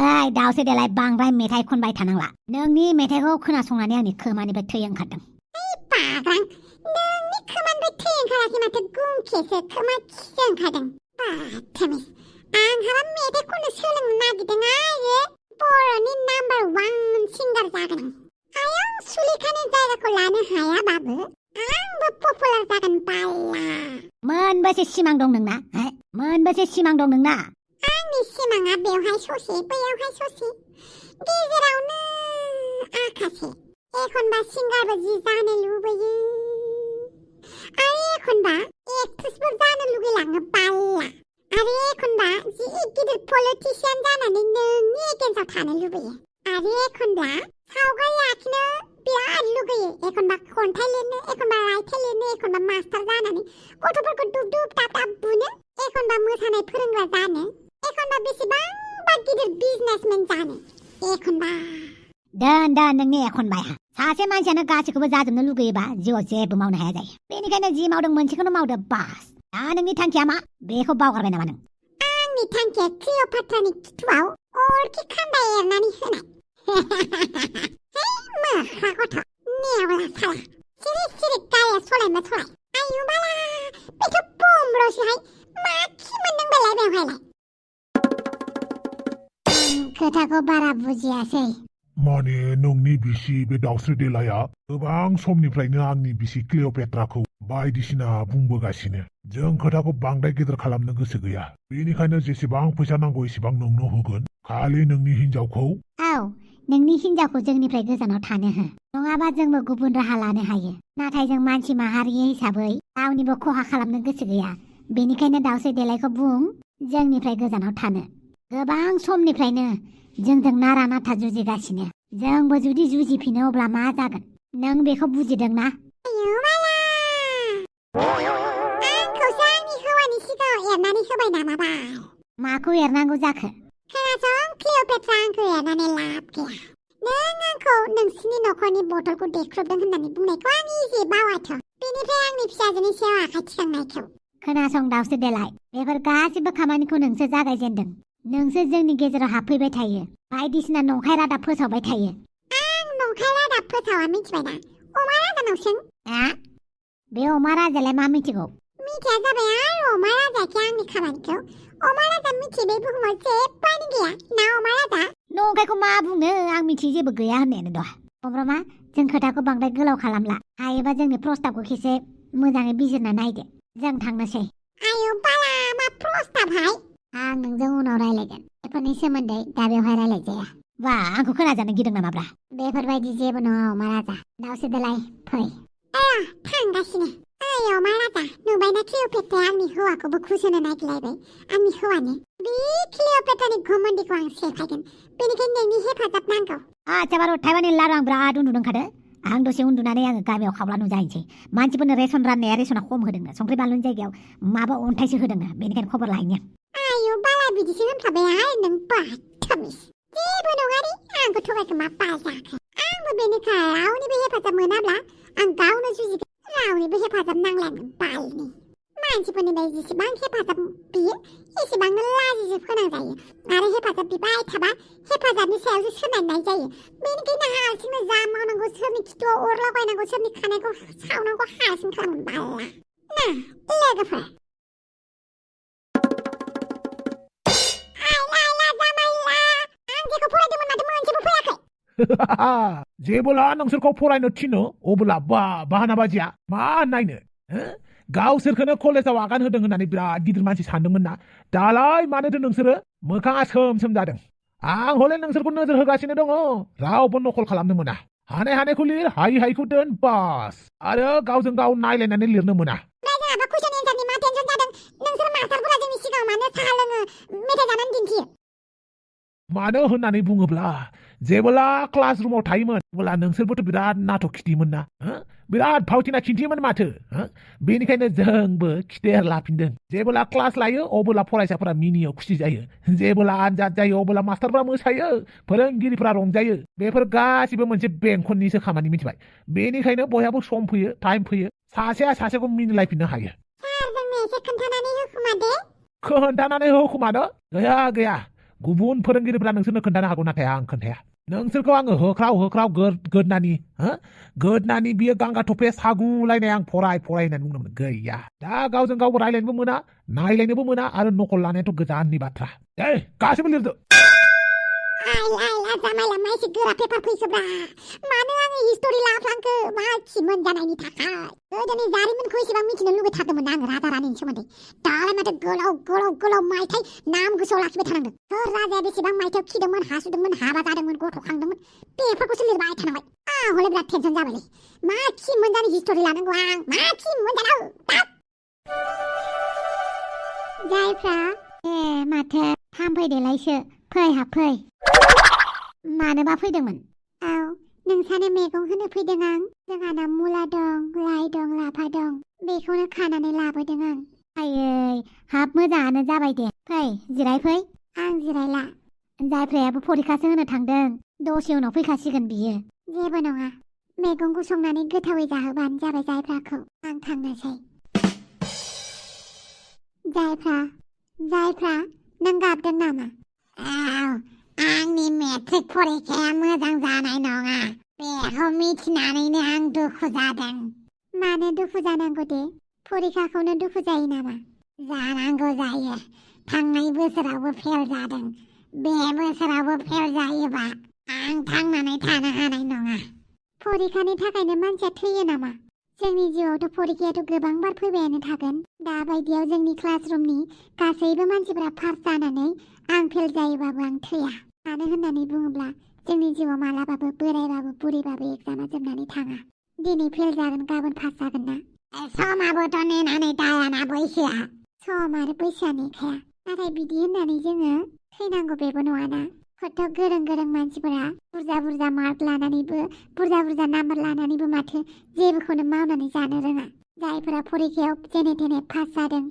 दावसे देलाय बांद्राय मेथाइ खनबाय थानांला नोंनि मेथाइखौ खोनासंनानै आंनि खोमानिफ्राय थै ओंखारदों बाग्रां नोंनि खोमानिफ्राय थै ओंखाराखै माथो गुंखेसो खोमा खिसो ओंखारदों बाथामिस आंहाबा मेथाइ खननो सोलोंनो नागिरदों आरो बर'नि नाम्बार 1 सिंगार जागोन आं सुलेखानि जायगाखौ लानो हायाबाबो आंबो पपुलार जागोन बाला मोनबेसे सिमां दं नोंना मोनबेसे सिमां दं नोंना आंनि सिमाङा बेवहाय ससे बैयावहाय ससे गेजेरावनो आखासे एखनबा सिंगारबो जि जानो लुबैयो आरो एखनबा एक्ट्रेसबो जानो लुगैलाङो बाला आरो एखनबा जि गिदिर पलिटिशियान जानानै नोंनि एगेन्स्टआव थानो लुबैयो आरो एखनबा सावगारि आखिनो बिराद लुगैयो एखनबा खन्थाइ लिरनो एखनबा रायथाइ लिरनो एखनबा मास्टार जानानै गथ'फोरखौ दुब दुब दाब दाब बुनो एखनबा मोसानाय फोरोंग्रा जानो एखनबा बेसेबांबा गिदिर बिजनेसमेन जानो एखनबा दोन नोंनि एखनबाया सासे मानसियानो गासैखौबो जाजोबनो लुगैयोबा जिउआव जेबो मावनो हाया जायो बेनिखायनो जि मावदों मोनसेखौनो मावदो बास दा नोंनि थांखिया मा बेखौ बावगारबाय नामा नों आंनि थांखिया क्लिअ'पाट्रानि खिथुआव अरखि खान्दा एरनानै होनाय मोख्रा गथ' नेवला साला सिरि सिरि गारिया सलायनो सलाय आयु बाला बेथ' बमब्रसोहाय मा खि मोनदों बेलाय बेवहायलाय खोथाखौ बारा बुजियासै माने नोंनि बिसि बे दावस्रि देलाया गोबां समनिफ्रायनो आंनि बिसि क्लिअ'पेट्राखौ बायदिसिना बुंबोगासिनो जों खोथाखौ बांद्राय गेदेर खालामनो गोसो गैया बेनिखायनो जेसेबां फैसा नांगौ एसेबां नोंनो होगोन खालि नोंनि हिनजावखौ नोंनि हिनजावखौ जोंनिफ्राय गोजानाव थानो हो नङाबा जोंबो गुबुन राहा लानो हायो नाथाय जों मानसि माहारि हिसाबै रावनिबो खहा खालामनो गोसो गैया बेनिखायनो दावस्रि देलायखौ बुं जोंनिफ्राय गोजानाव थानो गोबां समनिफ्रायनो जोंजों नारा नाथा जुजिगासिनो जोंबो जुदि जुजिफिनो अब्ला मा जागोन नों बेखौ बुजिदों ना आंखौसो आंनि हौवानि सिगाङाव एरनानै होबाय नामा बाल माखौ एरनांगौ जाखो खोनासं क्लिअ'पेट्रा आंखौ एरनानै लाब गैया नों आंखौ नोंसिनि न'खरनि बथलखौ देख्रुबदों होननानै बुंनायखौ आं इजे बावाथ' बेनिफ्राय आंनि फिसाजोनि सायाव आखाइ थिखांनायखौ खोनासं दावस्रि देलाय बेफोर गासिबो खामानिखौ नोंसो जागायजेनदों नोंसो जोंनि गेजेराव हाबफैबाय थायो बायदिसिना नंखाय रादाब फोसावबाय थायो आं नंखाय रादाब फोसावा मिथिबायना अमा राजानाव सों बे अमा राजालाय मा मिथिगौ मिथिया जाबाय आरो अमा राजाखि आंनि खामानिखौ अमा राजा मिथियो बे बुहुमाव जेबोआनो गैया ना अमा राजा नंखायखौ मा बुंनो आं मिथियो जेबो गैया होननायानो दं अब्रमा जों खोथाखौ बांद्राय गोलाव खालामला हायोबा जोंनि प्रस्ताबखौ खेसे मोजाङै बिजिरना नायदो जों थांनोसै आयु बाला मा प्रस्ताबहाय आं नोंजों उनाव रायलायगोन बेफोरनि सोमोन्दै दा बेवहाय रायलायजाया बा आंखौ खोनाजानो गिदों नामाब्रा बेफोरबायदि जेबो नङा अमा राजा दावस्रि देलाय फै थांगासिनो ओइ अमा राजा नुबायना क्लिअ'पेट्राया आंनि हौवाखौबो खुसहोनो नागिरलायबाय आंनि हौवानि बे क्लिअ'पेट्रानि घमण्डिखौ आं सेफायगोन बेनिखायनो नोंनि हेफाजाब नांगौ आच्छा बार' थाइबानि लारु आं बिराद उन्दुदोंखादो आं दसे उन्दुनानै आङो गामियाव खावला नुजाहैनोसै मानसिफोरनो रेसन राननाया रेसना खम होदोंनो संख्रि बानलुनि जायगायाव माबा अन्थाइसो होदोंनो बेनिखायनो खबर लाहैनो आयु बाला बिदिसो होनखाबाय नों बाथामिस जेबो नङारि आंखौ थगायखोमा बाजाखो आंबो बेनिखाय रावनिबो हेफाजाब मोनाब्ला आं गावनो जुजिगोन रावनिबो हेफाजाब नांलानो बालनि मानसिफोरनिफ्राय जेसेबां हेफाजाब बियो एसेबांनो लाजिजोब फोनांजायो आरो हेफाजाब बिबाय थाबा हेफाजाबनि सायावसो सोनारनाय जायो बेनिखायनो हारसिंनो जा मावनांगौ सोरनि खिथुआव अर लगायनांगौ सोरनि खानायखौ सावनांगौ हारसिं खालामो बाला ना लोगोफोर जेबोला नोंसोरखौ फरायनो थिनो अब्ला बाहाना बाजिया मा नायनो गावसोरखौनो कलेजाव आगान होदों होननानै बिराद गिदिर मानसि सानदोंमोन ना दालाय मानोथो नोंसोरो मोखाङा सोम सोम जादों आं हले नोंसोरखौ नोजोर होगासिनो दङ रावबो नकल खालामनो मोना हानाय हानायखौ लिर हायि हायिखौ दोन बास आरो गावजों गाव नायलायनानै लिरनो मोना मानो होननानै बुङोब्ला जेबोला क्लास रुमाव थायोमोन अब्ला नोंसोरबोथ' बिराद नाथ' खिथियोमोन ना बिराद फावथिना खिन्थियोमोन माथो बेनिखायनो जोंबो खिथेर लाफिनदों जेबोला क्लास लायो अब्ला फरायसाफोरा मिनियो खुसि जायो जेबोला आनजाद जायो अब्ला मास्टारफोरा मोसायो फोरोंगिरिफोरा रंजायो बेफोर गासिबो मोनसे बेंखननिसो खामानि मिथिबाय बेनिखायनो बयहाबो सम फैयो टाइम फैयो सासेया सासेखौ मिनिलायफिननो हायो खोन्थानानै हो खोमानो गैया गुबुन फोरोंगिरिफ्रा नोंसोरनो खोन्थानो हागौ नाथाय आं खोन्थाया नोंसोरखौ आङो होख्राव गोदनानि गोदनानि बियो गांगा थफे सागुलायनाय आं फराय होननानै बुंदोंमोन गैया दा गावजों गावबो रायलायनोबो मोना नायलायनोबो मोना आरो नकल लानायाथ' गोजाननि बाथ्रा गासैबो लिरदो आइला जामाइला माइसे गोरा पेपार फैसोब्रा मानो आङो हिस्टरि लाफ्लांखो मा खिमोन जानायनि थाखाय गोदोनि जारिमिनखौ एसेबां मिथिनो लुबैथारदोंमोन आङो राजा रानिनि सोमोन्दै दालाय माथो गोलाव मायथाइ नाम गोसोआव लाखिबाय थानांदों सोर राजाया बेसेबां मायथाइयाव खिदोंमोन हासुदोंमोन हाबा जादोंमन गथ' खांदोंमोन बेफोरखौसो लिरबाय थानांबाय हले बिराद टेनसन जाबायलै मा खिमोन जानो हिस्टरि लानांगौ आं मा खिमोन जानो जायफ्रा माथो थांफैदेलायसो फै हाबफै मानोबा फैदोंमोन नोंसानो मैगं होनो फैदों आं जोंहाना मुला दं लाइ दं लाफा दं बेखौनो खानानै लाबोदों आं आयै हाब मोजाङानो जाबाय दे फै जिराय फै आं जिरायला जायफ्रायाबो फरिखासो होनो थांदों दसे उनाव फैखासिगोन बियो जेबो नङा मैगंखौ संनानै गोथावै जाहोबानो जाबाय जायफ्राखौ आं थांनोसै जायफ्रा नों गाबदों नामा आंनि मेट्रिक फरिखाया मोजां जानाय नङा बेखौ मिथिनानैनो आं दुखु जादों मानो दुखु जानांगौ दे फरिखाखौनो दुखु जायो नामा जानांगौ जायो थांनाय बोसोरावबो फेल जादों बे बोसोरावबो फेल जायोबा आं थांनानै थानो हानाय नङा फरिखानि थाखायनो मानसिया थैयो नामा जोंनि जिउआवथ' फरिखायाथ' गोबां बार फैबायानो थागोन दा बायदियाव जोंनि क्लासरुमनि गासैबो मानसिफोरा पास जानानै आं फेल जायोबाबो आं थैया मानो होननानै बुङोब्ला जोंनि जिउआव मालाबाबो बोरायबाबो बुरैबाबो एग्जामा जोबनानै थाङा दिनै फेल जागोन गाबोन पास जागोन ना समाबोथ' नेनानै दायाना बैसोआ सम आरो बैसोआ नेखाया नाथाय बिदि होननानै जोङो थैनांगौ बेबो नङाना खथ' गोरों मानसिफोरा बुरजा मार्क लानानैबो बुरजा नाम्बार लानानैबो माथो जेबोखौनो मावनानै जानो रोङा जायफोरा फरिखायाव जेने थेने पास जादों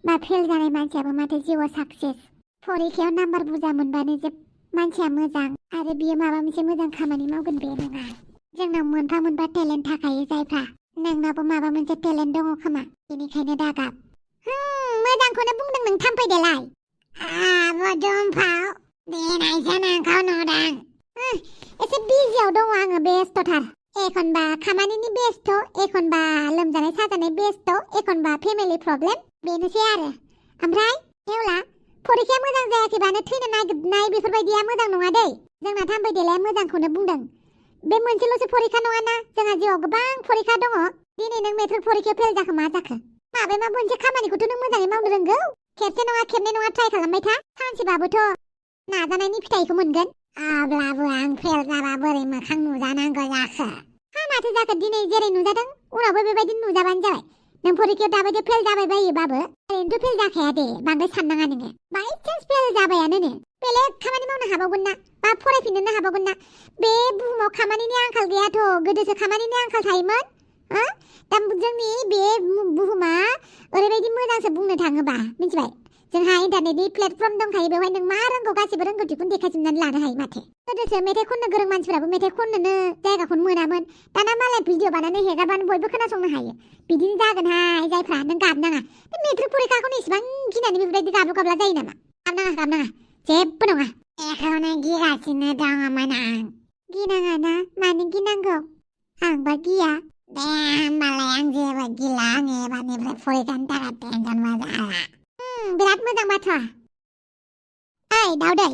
बा फेल जानाय मानसियाबो माथो जिउआव साक्सेस फरिखायाव नाम्बार बुरजा मोनबानो जे मानसिया मोजां आरो बियो माबा मोनसे मोजां खामानि मावगोन बे नङा जोंनाव मोनफा टेलेन्ट थाखायो जायफ्रा नोंनावबो माबा मोनसे टेलेन्ट दङ खोमा बेनिखायनो दागाब मोजांखौनो बुंदों नों थांफैदेलाय दुम्फाव देनायसो नोंखौ नुदों एसे बिजियाव दङ आङो बेस्थ'थार एखनबा खामानिनि बेस्थ' एखनबा लोमजानाय साजानाय बेस्थ' एखनबा फेमिलि प्रब्लेम बेनोसै आरो ओमफ्राय हेवला फरिखाया मोजां जायाखैबानो थैनो नागिरनाय बेफोरबायदिया मोजां नङा दै जोंना थांफैदेलाया मोजांखौनो बुंदों बे मोनसेल'सो फरिखा नङाना जोंहा जिउआव गोबां फरिखा दङ दिनै नों मेट्रिक फरिखायाव फेल जाखो मा जाखो माबा मोनसे खामानिखौथ' नों मोजाङै मावनो रोंगौ खेबसे नङा खेबनै नङा ट्राइ खालामबाय था सानसेबाबोथ' नाजानायनि फिथाइखौ मोनगोन अब्लाबो आं फेल जाबा बोरै मोखां नुजानांगौ जाखो माथो जाखो दिनै जेरै नुजादों उनावबो बेबायदि नुजाबानो जाबाय नों फरिखायाव दाबायदि फेल जाबाय बायोबाबो ओरैनोथ' फेल जाखाया दे बांद्राय साननाङा नोङो बायचान्स फेल जाबायानो बेलेग खामानि मावनो हाबावगोन ना बा फरायफिननो हाबावगोन ना बे बुहुमाव खामानिनि आंखाल गैयाथ' गोदोसो खामानिनि आंखाल थायोमोन दा जोंनि बे बुहुमा ओरैबायदि मोजांसो बुंनो थाङोबा मिथिबाय जोंहा इन्टारनेटनि प्लेटफर्म दंखायो बेवहाय नों मा रोंगौ गासिबो रोंगौथिखौनो देखायजोबनानै लानो हायो माथो गोदोसो मेथाइ खननो गोरों मानसिफोराबो मेथाइ खननोनो जायगाखौनो मोनामोन दाना मालाय भिडिअ बानायनानै हेगारबानो बयबो खोनासंनो हायो बिदिनो जागोनहाय जायफ्रा नों गाबनाङा बे मेट्रिक फरिखाखौनो इसेबां गिनानै बेफोरबायदि गाब्ला जायो नामा गाबनाङा जेबो नङा एखौनो गिगासिनो दङमोन आं गिनाङा ना मानो गिनांगौ आंबा गिया दे होमबालाय आं जेबो गिला आं एबारनिफ्राय फरिखानि थाखाय टेनसन जाला बिराद मोजां बाथ्रा ओइ दावदै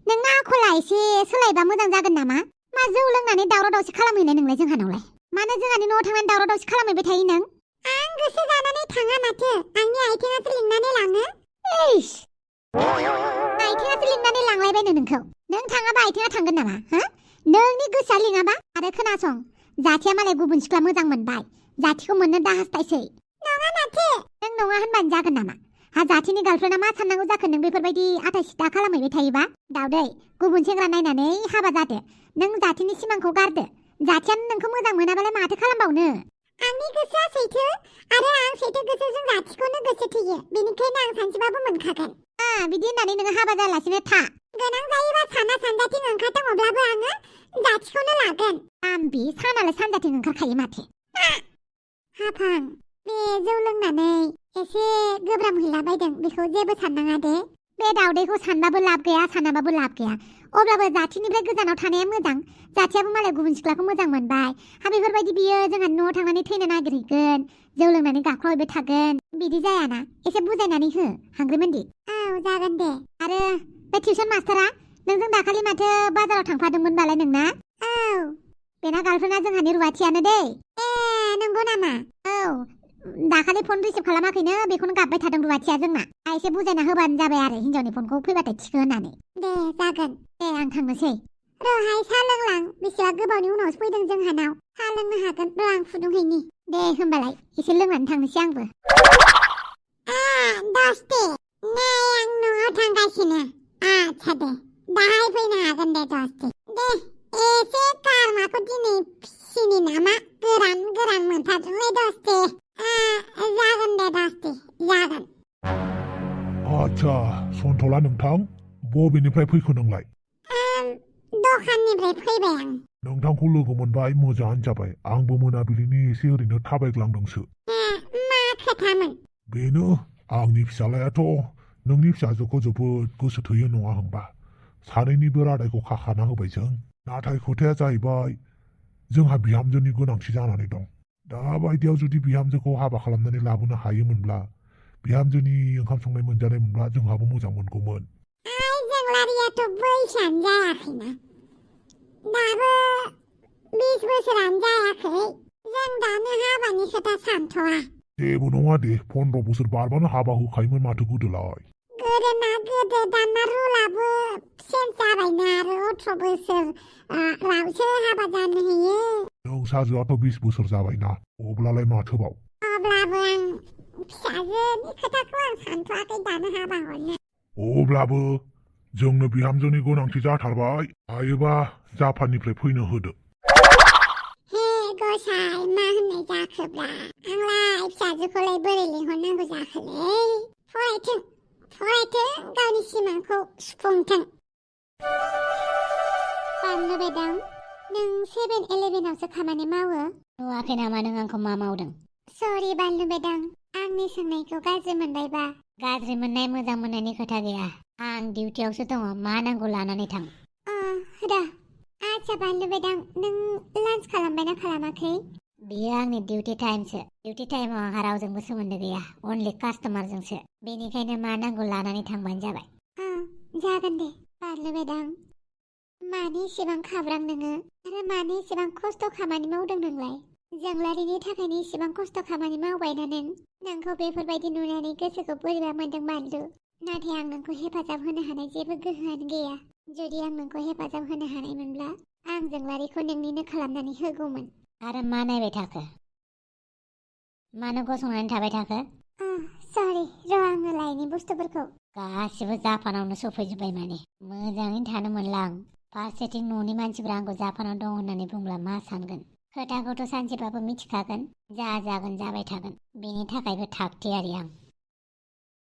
नोंना आखला एसे सोलायबा मोजां जागोन नामा मा जौ लोंनानै दावराव दावसि खालामहैनाय नोंलाय जोंहानावलाय मानो जोंहानि न'आव थांनानै दावराव दावसि खालामहैबाय थायो नों आं गोसो जानानै थाङा माथो आंनि आथिङासो लिंनानै लाङो आथिङासो लिंनानै लांलायबायनो नोंखौ नों थाङाबा आथिङा थांगोन नामा नोंनि गोसोआ लिङाबा आरो खोनासं जाथिया मालाय गुबुन सिख्ला मोजां मोनबाय जाथिखौ मोननो दा हास्थायसै नङा माथो नों नङा होनबानो जागोन नामा जाथिनि गार्लफ्रेन्डा मा साननांगौ जाखो नों बेफोरबायदि आथा सिथा खालामहैबाय थायोबा दावदै गुबुन सेंग्रा नायनानै हाबा जादो नों जाथिनि सिमांखौ गारदो जाथियानो नोंखौ मोजां मोनाबालाय माथो खालामबावनो आंनि गोसोआ सैथो आरो आं सैथो गोसोजों जाथिखौनो गोसो थैयो बेनिखायनो आं सानसेबाबो मोनखागोन बिदि होननानै नोङो हाबा जालासिनो था गोनां जायोबा साना सानजाथिं ओंखारदों अब्लाबो आङो जाथिखौनो लागोन आमबि सानालाय सानजाथिं ओंखारखायो माथो हाफां बे जौ लोंनानै एसे गोब्राब हैलाबायदों बेखौ जेबो साननाङा दे बे दावदैखौ सानबाबो लाब गैया सानाबाबो लाब गैया अब्लाबो जाथिनिफ्राय गोजानाव थानाया मोजां जाथियाबो मालाय गुबुन सिख्लाखौ मोजां मोनबाय हा बेफोरबायदि बियो जोंहा न'आव थांनानै थैनो नागिरहैगोन जौ लोंनानै गाख्रावहैबाय थागोन बिदि जायाना एसे बुजायनानै हो हांग्रिमोनदि औ जागोन दे आरो बे टिउसन मास्टारा नोंजों दाखालि माथो बाजाराव थांफादोंमोन बालाय नोंना औ बेना गार्लफ्रेन्डा जोंहानि रुवाथियानो दै नंगौ नामा औ दाखालि फन रिसिभ खालामाखैनो बेखौनो गाबबाय थादों रुवाथिया जोंना एसे बुजायना होबानो जाबाय आरो हिनजावनि फनखौ फैबाथाय थिखो होननानै दे जागोन दे आं थांनोसै र'हाय साहा लोंलां बेसेबा गोबावनि उनावसो फैदों जोंहानाव साहा लोंनो हागोन र' आं फुदुंहैनि दे होमबालाय एसे लोंनानै थांनोसै आंबो दस्ति नै आं न'आव थांगासिनो आच्छा दे दाहाय फैनो हागोन दे दस्ति दे एसे गारमाखौ दिनै फिसिनि नामा गोरान गोरान मोनथारदोंलै दस्ति जागोन दे दस्ति जागोन आच्छा सन्थला नोंथां बबेनिफ्राय फैखो नोंलाय दखाननिफ्राय फैबाय आं नोंथांखौ लोगो मोनबाय मोजाङानो जाबाय आंबो मोनाबिलिनि एसे ओरैनो थाबायग्लांदोंसो मा खोथामोन बेनो आंनि फिसालायाथ' नोंनि फिसाजोखौ जोबोद गोसो थोयो नङा होनबा सानैनिबो रादायखौ खाखाना होबाय जों नाथाय खोथाया जाहैबाय जोंहा बिहामजोनि गोनांथि जानानै दं दा बायदियाव जुदि बिहामजोखौ हाबा खालामनानै लाबोनो हायोमोनब्ला बिहामजोनि ओंखाम संनाय मोनजानाय मोनब्ला जोंहाबो मोजां मोनगौमोन जोंलारियाथ' बैसोआनो जायाखैना दाबो 20 बोसोरानो जायाखै जों दानो हाबानि खोथा सानथ'वा जेबो नङा दे 15 बोसोर बारबानो हाबा होखायोमोन माथो गोदोलाय गोदोना गोदो दाना रुलाबो चेन्ज जाबायना आरो 18 बोसोर रावसो हाबा जानो होयो नोंसाजोआथ' 20 बोसोर जाबायना अब्लालाय माथोबाव अब्लाबो आं फिसाजोनि खोथाखौ आं सानथ'वाखै दानो हाबा हरनो अब्लाबो जोंनो बिहामजोनि गोनांथि जाथारबाय हायोबा जापाननिफ्राय फैनो होदो हे गसाय मा होननाय जाखोब्रा आंलाय फिसाजोखौलाय बोरै लिंहरनांगौ जाखोलै फरायथों गावनि सिमांखौ सुफुंथों बानलु बेदां नों 7-11आवसो खामानि मावो नुवाखै नामा नों आंखौ मा मावदों सरि बानलु बेदां आंनि सोंनायखौ गाज्रि मोनबायबा गाज्रि मोननाय मोजां मोननायनि खोथा गैया आं डिउटियावसो दङ मा नांगौ लानानै थां आच्छा बानलु बेदां नों लान्च खालामबायना खालामाखै बियो आंनि डिउटि टाइमसो डिउटि टाइमाव आंहा रावजोंबो सोमोन्दो गैया अनलि कास्टमारजोंसो बेनिखायनो मा नांगौ लानानै थांबानो जाबाय जागोन दे बानलु बेदां मानि इसेबां खाब्रां नोङो आरो मानि इसेबां खस्थ' खामानि मावदों नोंलाय जोंलारिनि थाखायनो इसेबां खस्थ' खामानि मावबायना नोंखौ बेफोरबायदि नुनानै गोसोखौ बोरैबा मोनदों बानलु नाथाय आं नोंखौ हेफाजाब होनो हानाय जेबो गोहोआनो गैया जुदि आं नोंखौ हेफाजाब होनो हानायमोनब्ला आं जोंलारिखौ नोंनिनो खालामनानै होगौमोन आरो मा नायबाय थाखो मानो गसंनानै थाबाय थाखो सरि र' आङो लायनि बुस्थुफोरखौ गासिबो जापानावनो सफैजोब्बाय माने मोजाङैनो थानो मोनला आं फारसेथिं न'नि मानसिफ्रा आंखौ जापानाव दं होननानै बुंब्ला मा सानगोन खोथाखौथ' सानसेबाबो मिथिखागोन जा जागोन जाबाय थागोन बेनि थाखायबो थागथियारि आं